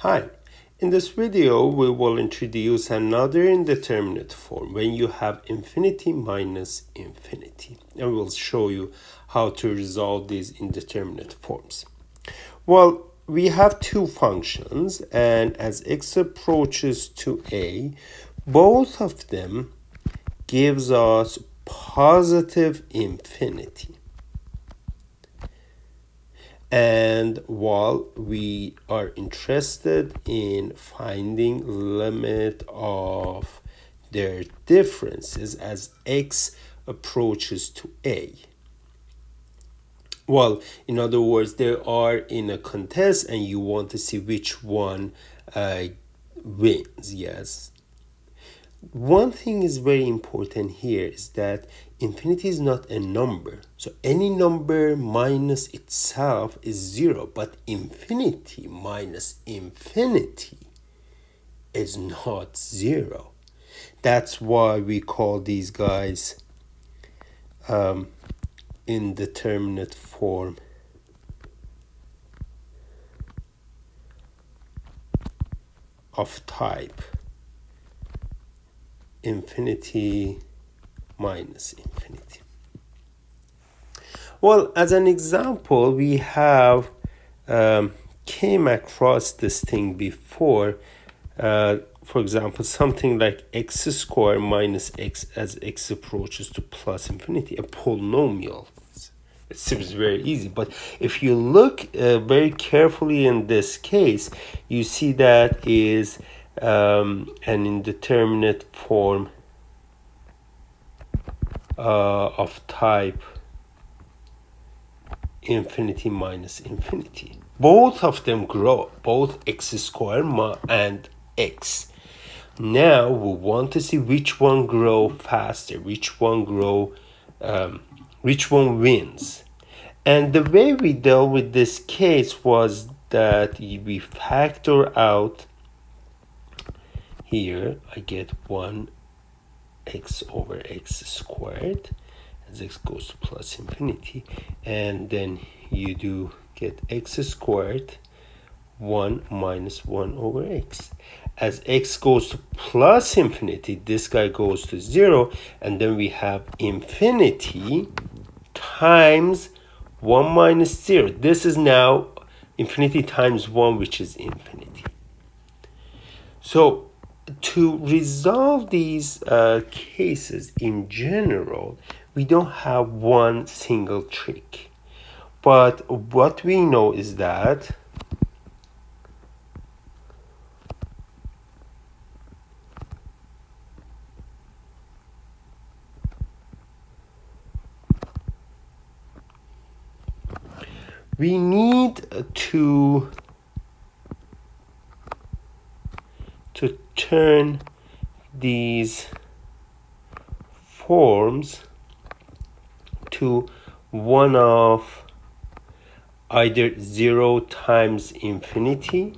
Hi, in this video we will introduce another indeterminate form when you have infinity minus infinity, and we'll show you how to resolve these indeterminate forms. Well, we have two functions, and as x approaches to a, both of them gives us positive infinity. And while we are interested in finding limit of their differences as x approaches to a. Well, in other words, they are in a contest and you want to see which one wins, yes. One thing is very important here is that infinity is not a number. So any number minus itself is zero, but infinity minus infinity is not zero. That's why we call these guys indeterminate form of type infinity minus infinity. Well, as an example, we have came across this thing before. For example, something like x squared minus x as x approaches to plus infinity, a polynomial. It seems very easy, but if you look very carefully in this case, you see that is an indeterminate form of type infinity minus infinity. Both of them grow, both x squared and x. Now we want to see which one grow faster, which one wins. And the way we dealt with this case was that we factor out here. I get 1x over x squared as x goes to plus infinity, and then you do get x squared 1 minus 1 over x. As x goes to plus infinity, this guy goes to 0, and then we have infinity times 1 minus 0. This is now infinity times 1, which is infinity. So to resolve these cases in general, we don't have one single trick. But what we know is that we need to turn these forms to one of either 0 times infinity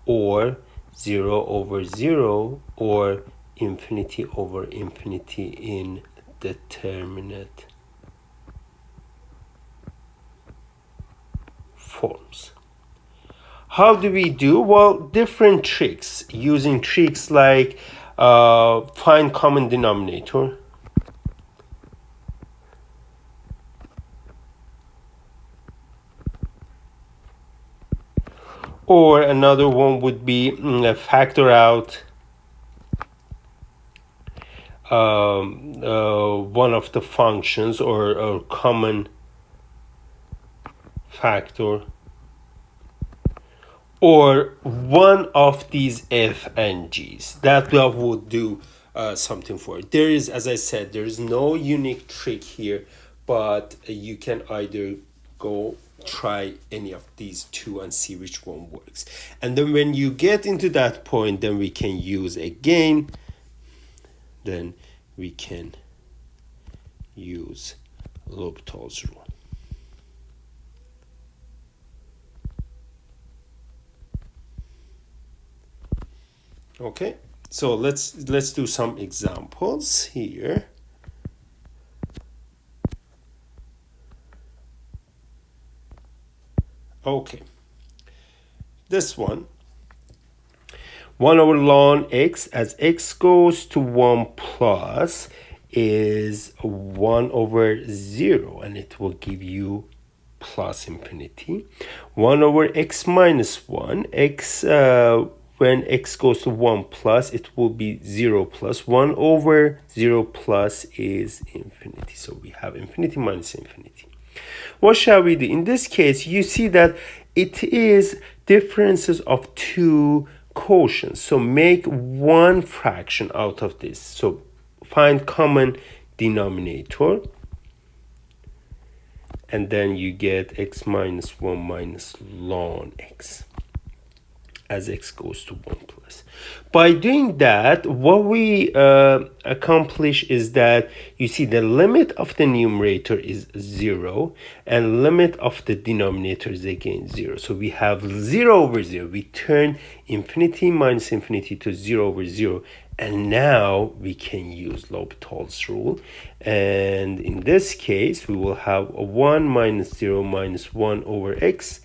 or 0 over 0 or infinity over infinity in determinate forms. How do we do? Well, different tricks, using tricks like find common denominator, or another one would be factor out one of the functions or common factor, or one of these f and g's. That would do something for it. There is, as I said, there is no unique trick here, but you can either go try any of these two and see which one works. And then when you get into that point, then we can use again, then we can use Labtube's rule. Okay, so let's do some examples here. Okay, this one 1 over ln x as x goes to 1 plus is 1 over 0, and it will give you plus infinity. 1 over x minus 1, when x goes to 1 plus, it will be 0 plus. 1 over 0 plus is infinity. So we have infinity minus infinity. What shall we do? In this case, you see that it is differences of two quotients. So make one fraction out of this. So find common denominator. And then you get x minus 1 minus ln x as x goes to 1 plus. By doing that, what we accomplish is that you see the limit of the numerator is 0 and limit of the denominator is again 0. So we have 0 over 0. We turn infinity minus infinity to 0 over 0. And now we can use L'Hopital's rule. And in this case, we will have a 1 minus 0 minus 1 over x.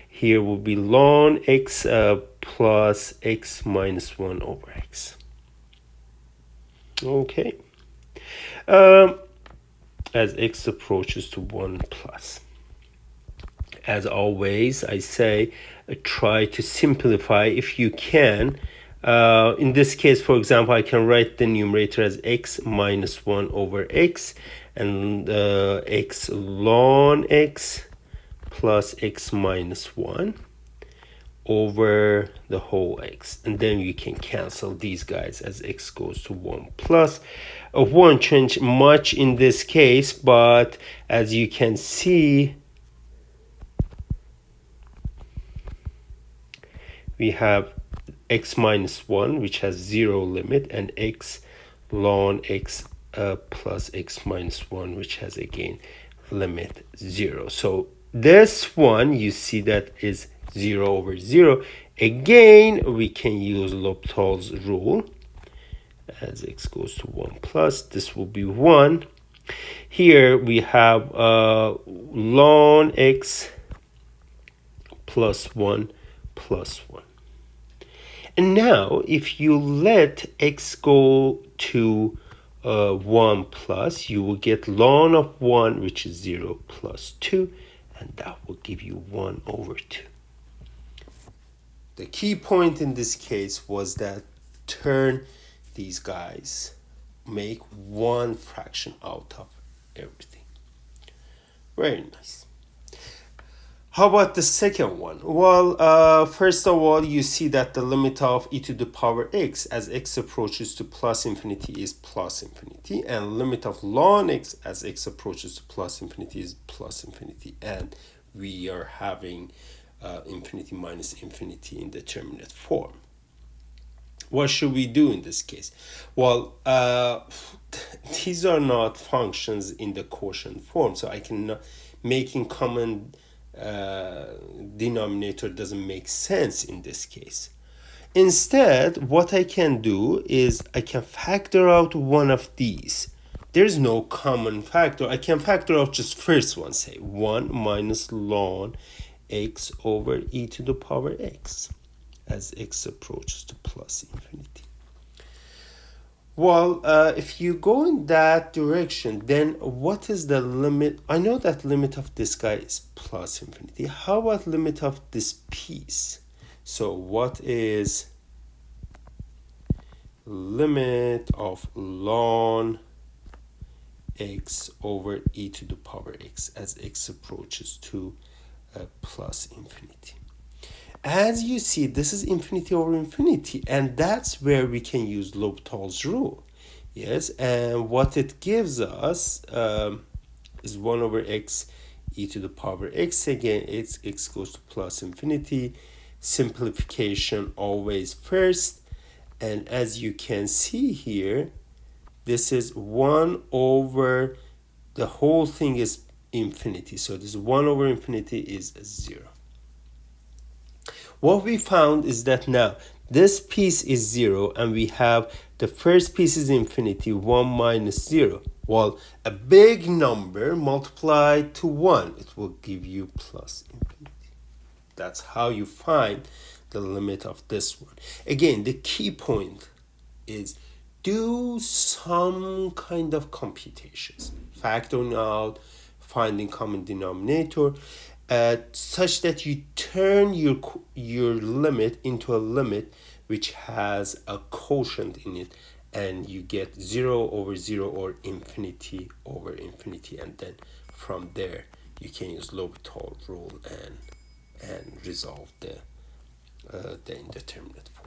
Here will be ln x plus x minus 1 over x. Okay. As x approaches to 1 plus. As always, I say try to simplify if you can. In this case, for example, I can write the numerator as x minus 1 over x and x ln x plus x minus 1 over the whole x. And then you can cancel these guys as x goes to 1 plus. Won't change much in this case, but as you can see, we have x minus 1, which has 0 limit, and x ln x plus x minus 1, which has again limit 0. So this one, you see that is 0 over 0. Again, we can use L'Hopital's rule. As x goes to 1 plus, this will be 1. Here we have ln x plus 1 plus 1. And now, if you let x go to 1 plus, you will get ln of 1, which is 0 plus 2, and that will give you 1 over 2. The key point in this case was that turn these guys, make one fraction out of everything. Very nice. How about the second one? Well, first of all, you see that the limit of e to the power x as x approaches to plus infinity is plus infinity, and limit of ln x as x approaches to plus infinity is plus infinity, and we are having infinity minus infinity indeterminate form. What should we do in this case? Well, these are not functions in the quotient form, so I can making common denominator doesn't make sense in this case. Instead, what I can do is I can factor out one of these. There's no common factor. I can factor out just first one, say 1 minus ln x over e to the power x as x approaches to plus infinity. Well, if you go in that direction, then what is the limit? I know that limit of this guy is plus infinity. How about limit of this piece? So what is limit of ln x over e to the power x as x approaches to plus infinity? As you see, this is infinity over infinity, and that's where we can use L'Hopital's rule. Yes, and what it gives us is 1 over x e to the power x. Again, x goes to plus infinity. Simplification always first. And as you can see here, this is 1 over, the whole thing is infinity. So this 1 over infinity is 0. What we found is that now this piece is 0 and we have the first piece is infinity, 1 minus 0. Well, a big number multiplied to 1, it will give you plus infinity. That's how you find the limit of this one. Again, the key point is do some kind of computations, factoring out, finding common denominator, such that you turn your limit into a limit which has a quotient in it, and you get 0 over 0 or infinity over infinity, and then from there you can use L'Hopital rule and resolve the indeterminate form.